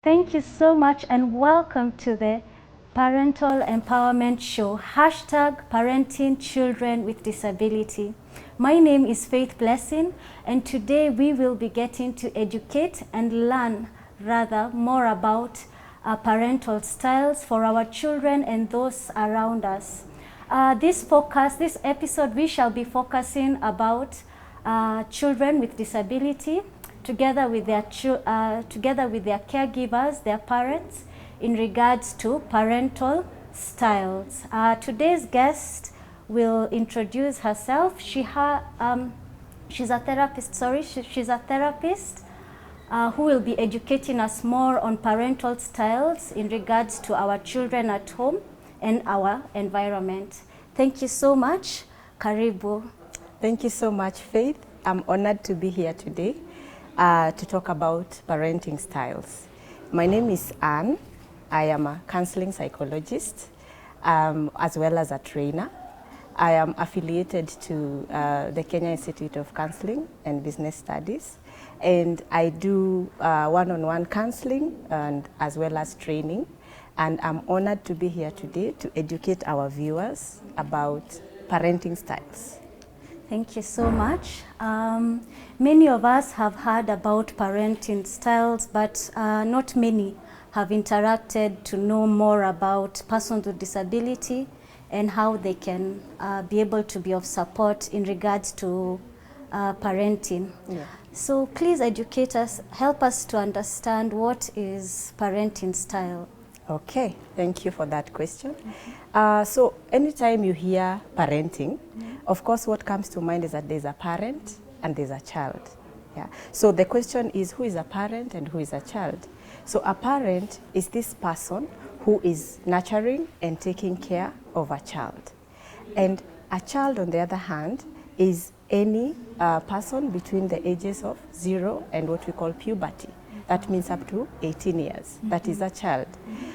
Thank you so much and welcome to the Parental Empowerment Show, hashtag parenting children with disability. My name is Faith Blessing, and today we will be getting to educate and learn more about parental styles for our children and those around us. This episode, we shall be focusing about children with disability, together with their caregivers, their parents, in regards to parental styles. Today's guest will introduce herself. She's a therapist. She's a therapist who will be educating us more on parental styles in regards to our children at home and our environment. Thank you so much. Karibu. Thank you so much, Faith. I'm honored to be here today to talk about parenting styles. My name is Anne. I am a counseling psychologist as well as a trainer. I am affiliated to the Kenya Institute of Counseling and Business Studies, and I do one-on-one counseling and as well as training. And I'm honored to be here today to educate our viewers about parenting styles. Thank you so much. Many of us have heard about parenting styles, but not many have interacted to know more about persons with disability and how they can be able to be of support in regards to parenting. Yeah. So please educate us, help us to understand what is parenting style. Okay, thank you for that question. So anytime you hear parenting, of course what comes to mind is that there's a parent and there's a child. Yeah. So the question is, who is a parent and who is a child? So a parent is this person who is nurturing and taking care of a child. And a child, on the other hand, is any person between the ages of 0 and what we call puberty. That means up to 18 years. That is a child.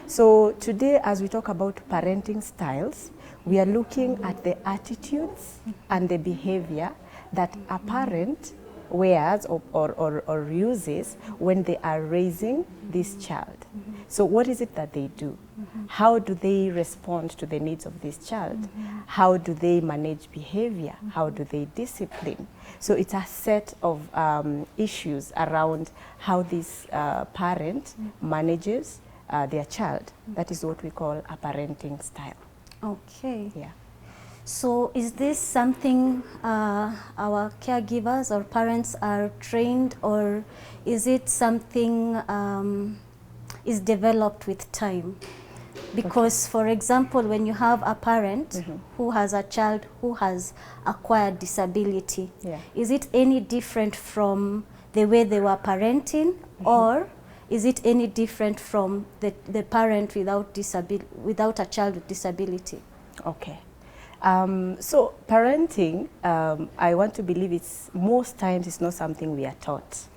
So today, as we talk about parenting styles, we are looking at the attitudes and the behavior that a parent wears or uses when they are raising this child. So what is it that they do? How do they respond to the needs of this child? How do they manage behavior? How do they discipline? So it's a set of issues around how this parent manages their child. That is what we call a parenting style. Okay. Yeah. So is this something our caregivers or parents are trained, or is it something is developed with time? Because, for example, when you have a parent who has a child who has acquired disability, is it any different from the way they were parenting, or is it any different from the parent without a child with disability? Okay. So parenting, I want to believe most times it's not something we are taught.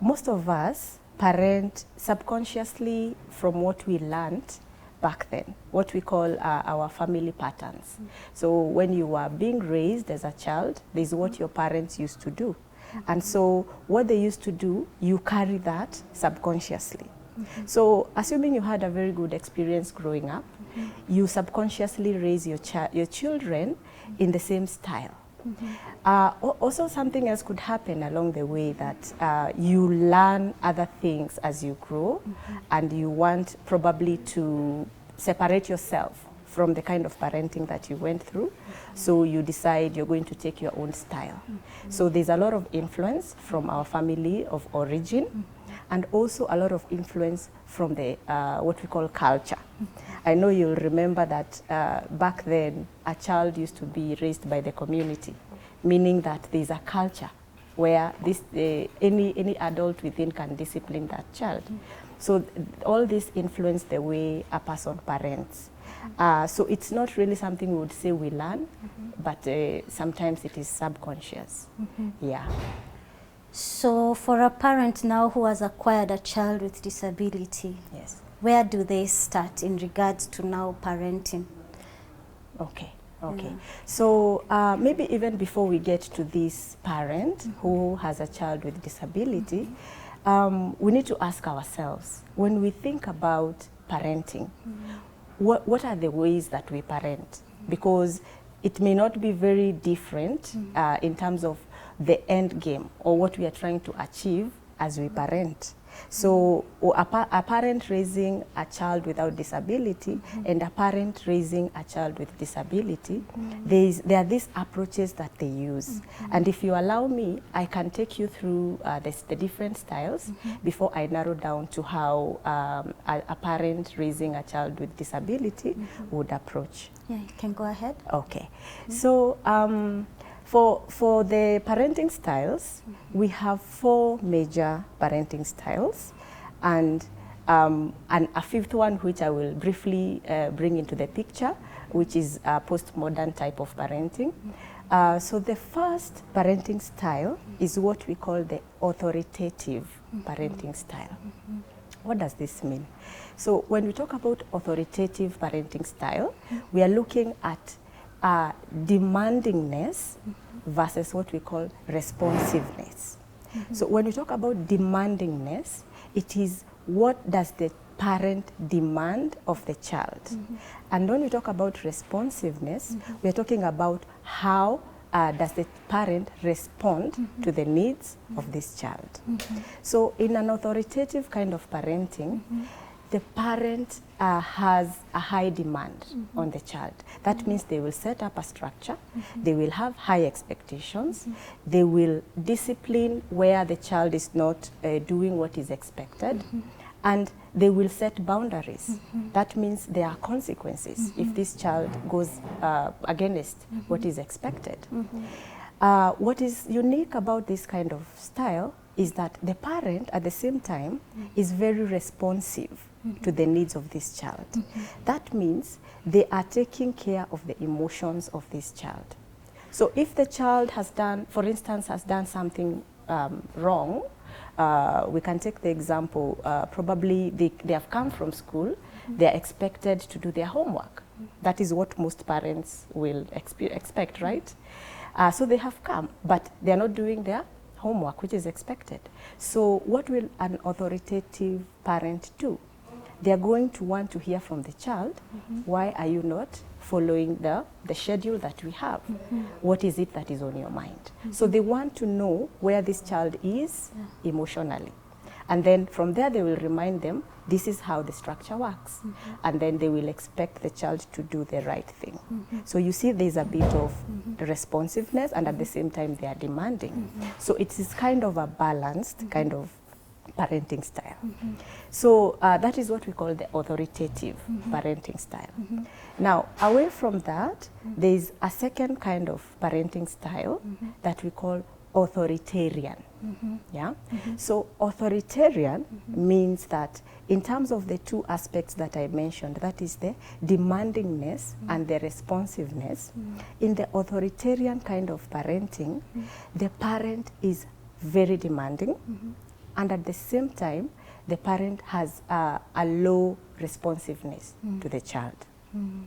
Most of us parent subconsciously from what we learned back then, what we call our family patterns. So when you were being raised as a child, there's what your parents used to do. And so what they used to do, you carry that subconsciously. So assuming you had a very good experience growing up, you subconsciously raise your children in the same style. Also, something else could happen along the way, that you learn other things as you grow, and you want probably to separate yourself from the kind of parenting that you went through. So you decide you're going to take your own style. So there's a lot of influence from our family of origin, and also a lot of influence from the what we call culture. I know you'll remember that back then a child used to be raised by the community, meaning that there's a culture where any adult within can discipline that child. So all this influence the way a person parents. So it's not really something we would say we learn, but sometimes it is subconscious. Yeah. So for a parent now who has acquired a child with disability, Yes. where do they start in regards to now parenting? Okay. Okay. So maybe even before we get to this parent who has a child with disability, we need to ask ourselves, when we think about parenting, what are the ways that we parent? Because it may not be very different in terms of the end game or what we are trying to achieve as we parent. So a parent raising a child without disability and a parent raising a child with disability, there are these approaches that they use. And if you allow me, I can take you through the different styles before I narrow down to how a parent raising a child with disability would approach. Yeah, you can go ahead. Okay. So for the parenting styles, we have 4 major parenting styles, and a 5th one which I will briefly bring into the picture, which is a postmodern type of parenting. So the first parenting style is what we call the authoritative parenting style. What does this mean? So when we talk about authoritative parenting style, we are looking at demandingness versus what we call responsiveness. So when we talk about demandingness, it is what does the parent demand of the child. And when we talk about responsiveness, we are talking about how does the parent respond to the needs of this child. So in an authoritative kind of parenting, the parent has a high demand on the child. That means they will set up a structure, they will have high expectations, they will discipline where the child is not doing what is expected, and they will set boundaries. That means there are consequences if this child goes against what is expected. What is unique about this kind of style is that the parent at the same time is very responsive to the needs of this child. That means they are taking care of the emotions of this child. So if the child has done, for instance, has done something wrong, we can take the example, probably they have come from school, they are expected to do their homework. That is what most parents will expect, right? So they have come, but they are not doing their homework, which is expected. So what will an authoritative parent do? They are going to want to hear from the child, why are you not following the schedule that we have? What is it that is on your mind? So they want to know where this child is emotionally. And then from there they will remind them, this is how the structure works. And then they will expect the child to do the right thing. So you see there's a bit of responsiveness, and at the same time they are demanding. So it is kind of a balanced kind of parenting style. So that is what we call the authoritative parenting style. Now, away from that, there is a second kind of parenting style that we call authoritarian. Yeah. So authoritarian means that in terms of the 2 aspects that I mentioned, that is the demandingness and the responsiveness, in the authoritarian kind of parenting, the parent is very demanding, and at the same time, the parent has a low responsiveness to the child.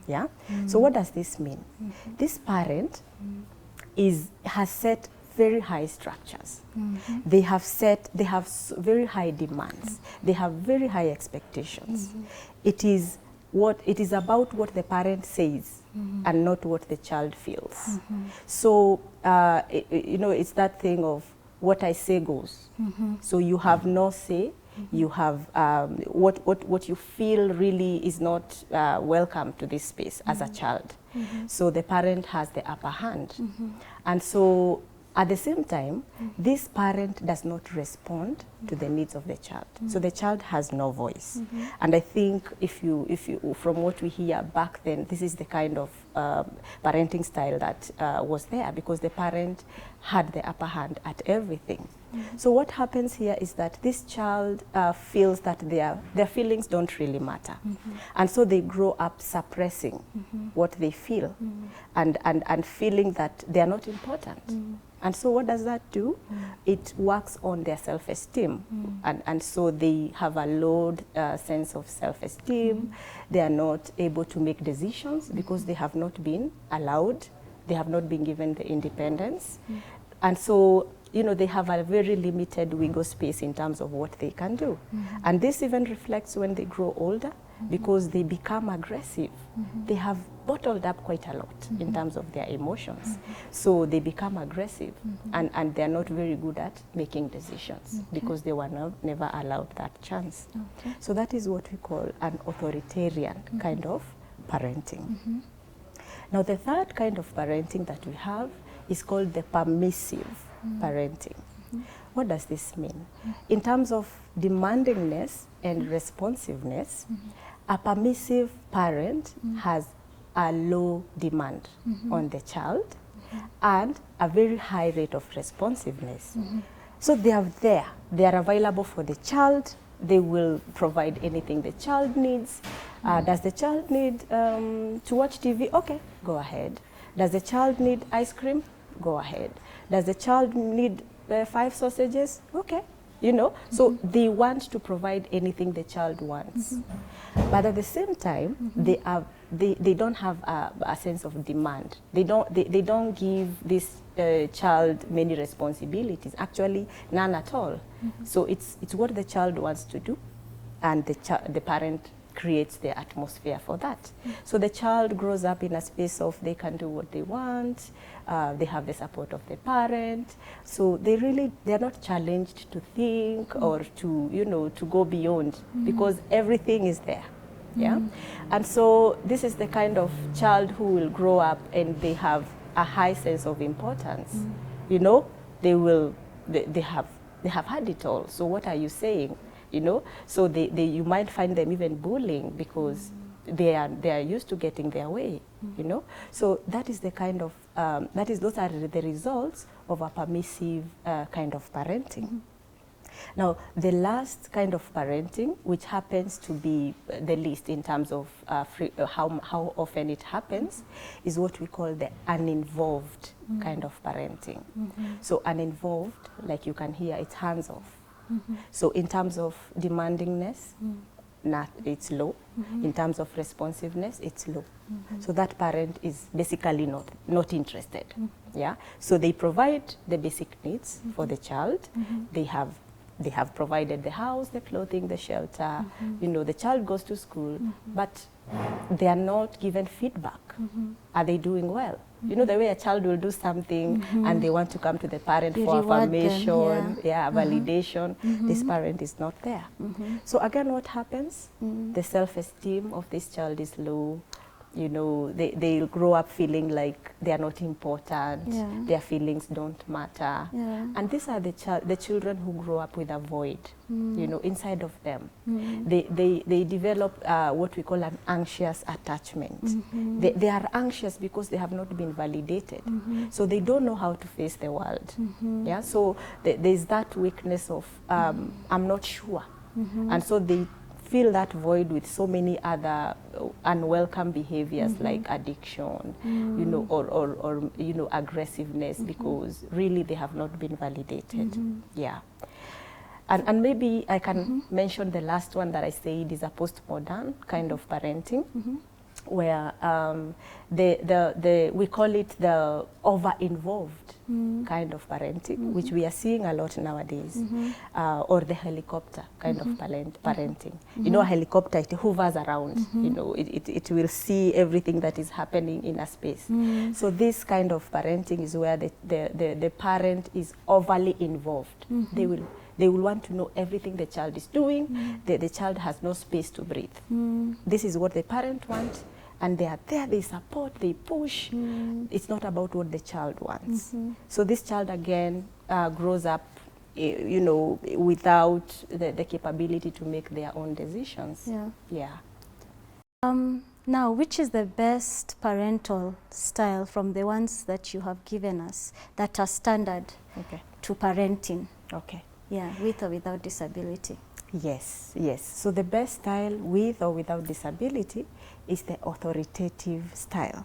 Yeah. So what does this mean? This parent has set very high structures. They have very high demands. They have very high expectations. It is about what the parent says and not what the child feels. So it's that thing of what I say goes. So you have no say. You have what you feel really is not welcome to this space as a child. So the parent has the upper hand. And so at the same time, this parent does not respond to the needs of the child. So the child has no voice. And I think if you from what we hear back then, this is the kind of parenting style that was there, because the parent had the upper hand at everything. So what happens here is that this child feels that their feelings don't really matter. And so they grow up suppressing what they feel and feeling that they are not important. And so what does that do? It works on their self-esteem. And so they have a low sense of self-esteem. They are not able to make decisions because they have not been allowed. They have not been given the independence. And so you know, they have a very limited wiggle space in terms of what they can do. And this even reflects when they grow older, because they become aggressive. They have bottled up quite a lot in terms of their emotions. So they become aggressive, and they're not very good at making decisions because they were never allowed that chance. So that is what we call an authoritarian kind of parenting. Now, the third kind of parenting that we have is called the permissive parenting. What does this mean? In terms of demandingness and responsiveness, a permissive parent has a low demand on the child and a very high rate of responsiveness. So they are there. They are available for the child. They will provide anything the child needs. Does the child need to watch TV? Okay, go ahead. Does the child need ice cream? Go ahead. Does the child need 5 sausages? Okay, you know. So they want to provide anything the child wants. But at the same time, they don't have a sense of demand. They don't give this child many responsibilities. Actually, none at all. So it's what the child wants to do, and the parent creates the atmosphere for that. So the child grows up in a space of they can do what they want, they have the support of the parent, so they're not challenged to think or to, you know, to go beyond, because everything is there. Yeah. And so this is the kind of child who will grow up and they have a high sense of importance. You know, they have had it all. So what are you saying? You know, so you might find them even bullying because they are used to getting their way. You know, so that is the kind of those are the results of a permissive kind of parenting. Now, the last kind of parenting, which happens to be the least in terms of how often it happens, is what we call the uninvolved kind of parenting. So uninvolved, like you can hear, it's hands off. So in terms of demandingness, it's low. In terms of responsiveness, it's low. So that parent is basically not interested. Yeah. So they provide the basic needs for the child. They have provided the house, the clothing, the shelter. You know, the child goes to school, but they are not given feedback. Are they doing well? You know, the way a child will do something and they want to come to the parent for affirmation, validation. This parent is not there. So again, what happens? The self-esteem of this child is low. You know, they'll grow up feeling like they are not important, their feelings don't matter. And these are the children who grow up with a void, you know, inside of them. They develop what we call an anxious attachment. They are anxious because they have not been validated. So they don't know how to face the world. Yeah, so there's that weakness of, I'm not sure. And so they fill that void with so many other unwelcome behaviors like addiction, you know, or you know, aggressiveness, because really they have not been validated. Yeah. And maybe I can mention the last one that I said is a postmodern kind of parenting, where we call it the over-involved kind of parenting, which we are seeing a lot nowadays, or the helicopter kind of parenting. You know, a helicopter, it hovers around, you know, it will see everything that is happening in a space. So this kind of parenting is where the parent is overly involved. They will want to know everything the child is doing. The child has no space to breathe. This is what the parent wants, and they are there, they support, they push. It's not about what the child wants. So this child again grows up, you know, without the capability to make their own decisions. Now, which is the best parental style from the ones that you have given us that are standard to parenting? Yeah, with or without disability. Yes. So the best style with or without disability is the authoritative style.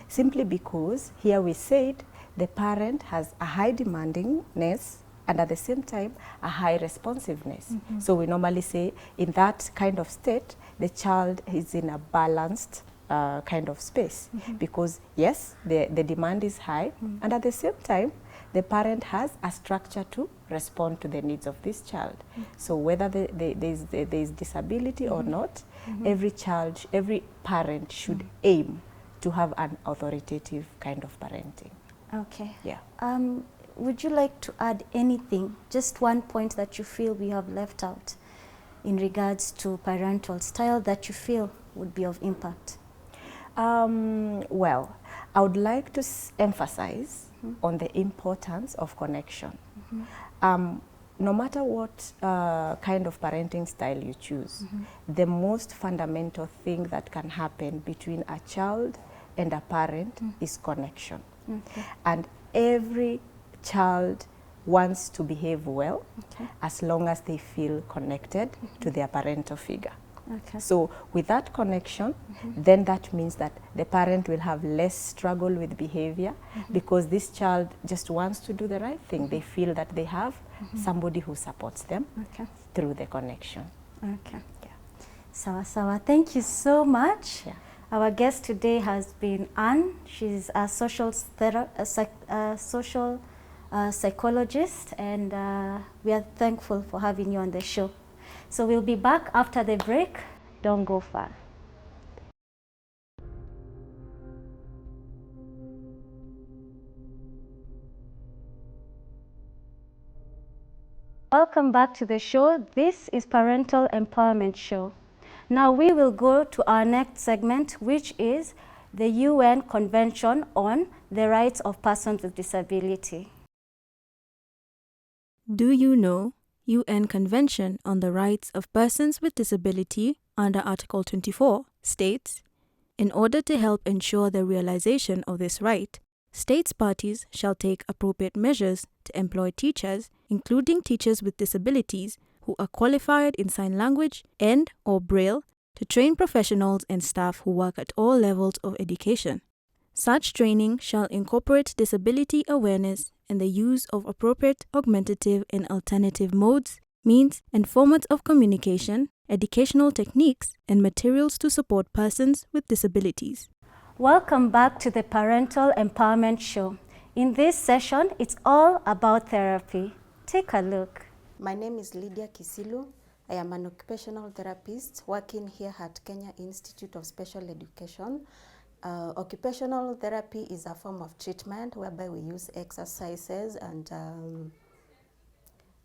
Simply because here we said the parent has a high demandingness and at the same time a high responsiveness. So we normally say in that kind of state, the child is in a balanced kind of space, because yes, the demand is high, and at the same time the parent has a structure to respond to the needs of this child. So whether there's disability or not, every parent should aim to have an authoritative kind of parenting. Okay. Yeah. Would you like to add anything, just one point that you feel we have left out in regards to parental style that you feel would be of impact? Well, I would like to emphasize on the importance of connection. No matter what kind of parenting style you choose, the most fundamental thing that can happen between a child and a parent is connection. Okay. And every child wants to behave well as long as they feel connected to their parental figure. Okay. So with that connection, then that means that the parent will have less struggle with behavior because this child just wants to do the right thing. They feel that they have somebody who supports them through the connection. Okay. Yeah. Sawa sawa. Thank you so much. Yeah. Our guest today has been Anne. She's a social psychologist, and we are thankful for having you on the show. So we'll be back after the break. Don't go far. Welcome back to the show. This is Parental Empowerment Show. Now we will go to our next segment, which is the UN Convention on the Rights of Persons with Disability. Do you know UN Convention on the Rights of Persons with Disability under Article 24 states, in order to help ensure the realization of this right, states parties shall take appropriate measures to employ teachers, including teachers with disabilities, who are qualified in sign language and/or Braille, to train professionals and staff who work at all levels of education. Such training shall incorporate disability awareness and the use of appropriate augmentative and alternative modes, means, and formats of communication, educational techniques, and materials to support persons with disabilities. Welcome back to the Parental Empowerment Show. In this session, it's all about therapy. Take a look. My name is Lydia Kisilu. I am an occupational therapist working here at Kenya Institute of Special Education. Occupational therapy is a form of treatment whereby we use exercises and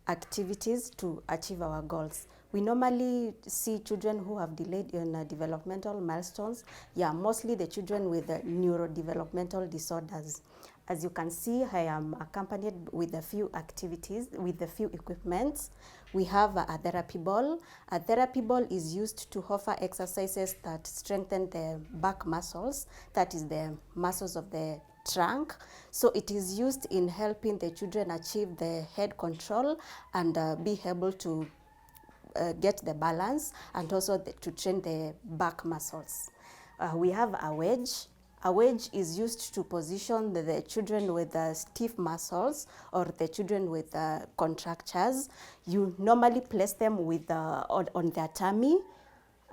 activities to achieve our goals. We normally see children who have delayed in developmental milestones. Yeah, mostly the children with neurodevelopmental disorders. As you can see, I am accompanied with a few activities, with a few equipments. We have a therapy ball. A therapy ball is used to offer exercises that strengthen the back muscles, that is the muscles of the trunk. So it is used in helping the children achieve the head control and be able to get the balance, and also to train the back muscles. We have a wedge. A wedge is used to position the children with stiff muscles or the children with contractures. You normally place them with on their tummy.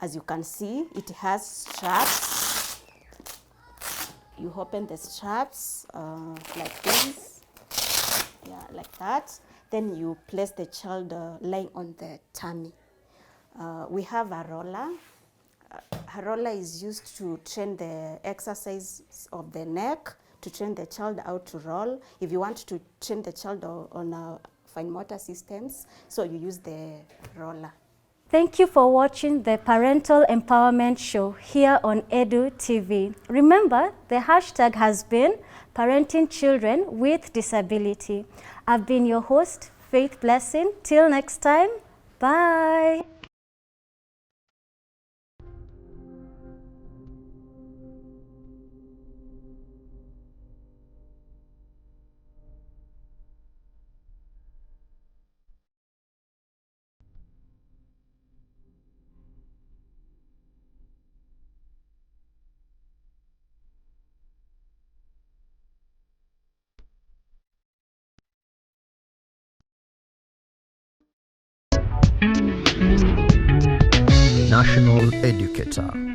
As you can see, it has straps. You open the straps like this, yeah, like that. Then you place the child lying on the tummy. We have a roller. A roller is used to train the exercise of the neck, to train the child how to roll. If you want to train the child on fine motor systems, so you use the roller. Thank you for watching the Parental Empowerment Show here on Edu TV. Remember, the hashtag has been Parenting Children with Disability. I've been your host, Faith Blessing. Till next time, bye. National Educator.